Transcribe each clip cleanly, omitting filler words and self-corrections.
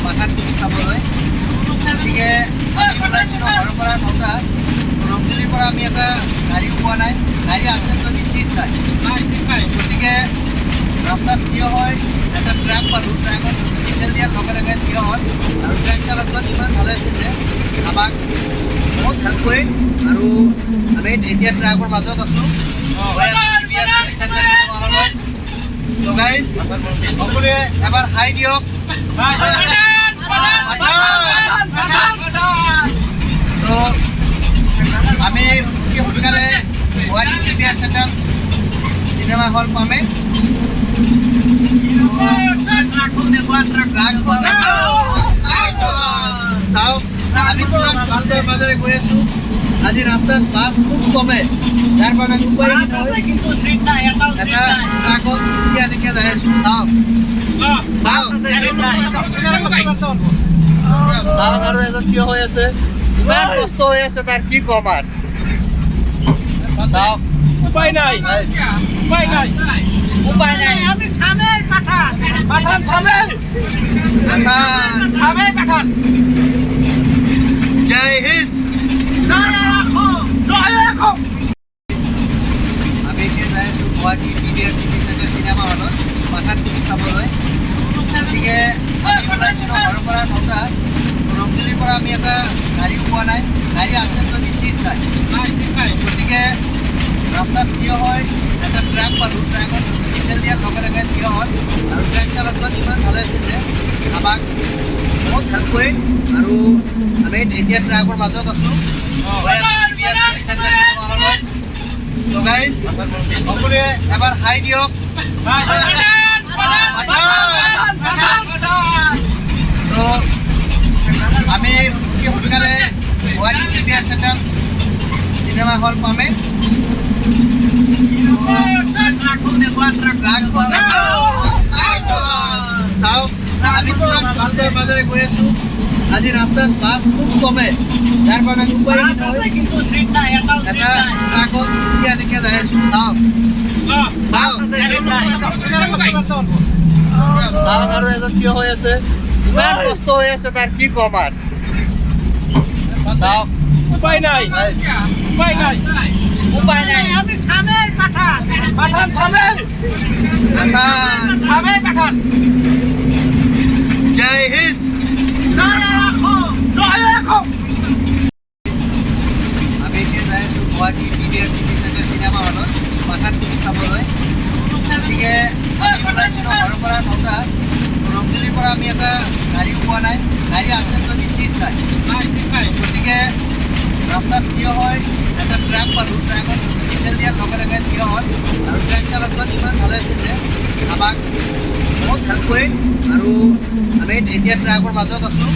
পাঠানকবি চাবলৈ। গতিকে আমি ওলাইছিলোঁ ঘৰৰ পৰা 9টা। ৰংগিলিৰ পৰা আমি এটা গাড়ীও পোৱা নাই, গাড়ী আছে যদি চিট নাই। গতিকে ৰাস্তাত থিয় হয় এটা ট্ৰাক পালোঁ, ট্ৰাকত ডিজেল দিয়াৰ লগে লগে থিয় হয় আৰু ট্ৰাক চালকজন ইমান ভালে আছিল যে আমাক বহুত হেল্প কৰি আৰু আমি এতিয়া ট্ৰাকৰ মাজত আছোঁ। তো গাইজ সকলোৱে এবাৰ হাই দিয়ক। তো আমি অতি সোনকালে Guwahati premier centre cinema hall পামে। চাওক আমি বাছৰ মাজেৰে গৈ আছোঁ। আজি ৰাস্তাত বাছ খুব কমে, যাৰ কাৰণে উপায় কিন্তু চিট নাই, এটা ট্ৰাকত এনেকৈ যাই আছোঁ। চাওক আৰু এজন থিয় হৈ আছে, ইমান কষ্ট হৈ আছে, তাৰ কি ক'ম আৰু। চাওক উপায় নাই, উপায় নাই, উপায় নাই, আমি সামের পাঠান পাঠান সামে, সামে পাঠান। জয় হিন্দ, জয় রাখো, জয় রাখো। আমি এতিয়া যাই আছোঁ Guwahati premier city centre cinema হলত পাঠানকবি চাবলৈ। গতিকে আমি ওলাইছিলোঁ ঘৰৰ পৰা 9টা। ৰংগিলিৰ পৰা আমি এটা গাড়ীও পোৱা নাই, গাড়ী আছে যদি চিট নাই। গতিকে ৰাস্তাত থিয় হয় এটা ট্ৰাক পালোঁ, ট্ৰাকত ডিজেল দিয়াৰ লগে লগে থিয় হয় আৰু ট্ৰাক চালকজন ইমান ভালে আছিল যে আমাক বহুত হেল্প কৰি আৰু আমি এতিয়া ট্ৰাকৰ মাজত আছোঁ। তো গাইজ সকলোৱে এবাৰ হাই দিয়ক। তো আমি অতি সোনকালে Guwahati premier centre cinema hall পামে। চাওক আমি বাছৰ মাজেৰে গৈ আছোঁ। আজি ৰাস্তাত বাছ খুব কমে, যাৰ কাৰণে উপায় কিন্তু সিট নাই, এটা ট্ৰাকত এনেকৈ যাই আছোঁ। চাওক আৰু এজন থিয় হৈ আছে, ইমান কষ্ট হৈ আছে, তাৰ কি ক'ম আৰু। চাওক উপায় নাই, উপায় নাই, উপায় নাই, আমি সামের পাঠান পাঠান সামে, সামে পাঠান। জয় হিন্দ, জয় রাখো, জয় রাখো। আমি এতিয়া যাই আছোঁ Guwahati premier city centre cinema হলত পাঠানকবি চাবলৈ। গতিকে আমি ওলাইছিলোঁ ঘৰৰ পৰা 9টা। ৰংগিলিৰ পৰা আমি এটা গাড়ীও পোৱা নাই, গাড়ী আছে যদি চিট নাই। গতিকে ৰাস্তাত থিয় হয় এটা ট্ৰাক পালোঁ, ট্ৰাকত ডিজেল দিয়াৰ লগে লগে থিয় হয় আৰু ট্ৰাক চালকজন ইমান ভালে আছিল যে আমাক বহুত হেল্প কৰি আৰু আমি এতিয়া ট্ৰাকৰ মাজত আছোঁ।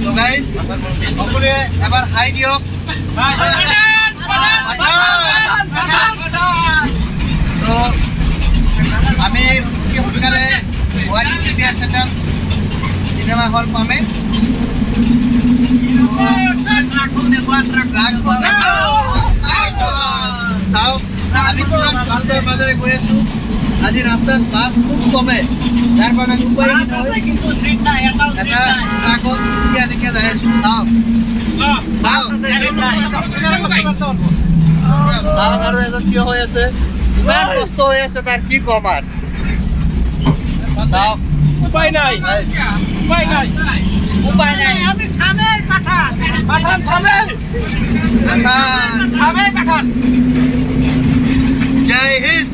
তো গাইজ সকলোৱে এবাৰ হাই দিয়ক। তো আমি অতি সোনকালে Guwahati premier centre cinema hall পামে। চাওক আমি বাছৰ মাজেৰে গৈ আছোঁ। আজি ৰাস্তাত বাছ খুব কমে, যাৰ কাৰণে উপায় কিন্তু সিট নাই, এটা ট্ৰাকত এনেকৈ যাই আছোঁ। চাওক আৰু এজন থিয় হৈ আছে, ইমান কষ্ট হৈ আছে, তাৰ কি ক'ম আৰু। চাওক উপায় নাই, উপায় নাই, উপায় নাই, আমি সামেৰ পাঠান পাঠান সামে, সামে পাঠান। জয় হিন্দ,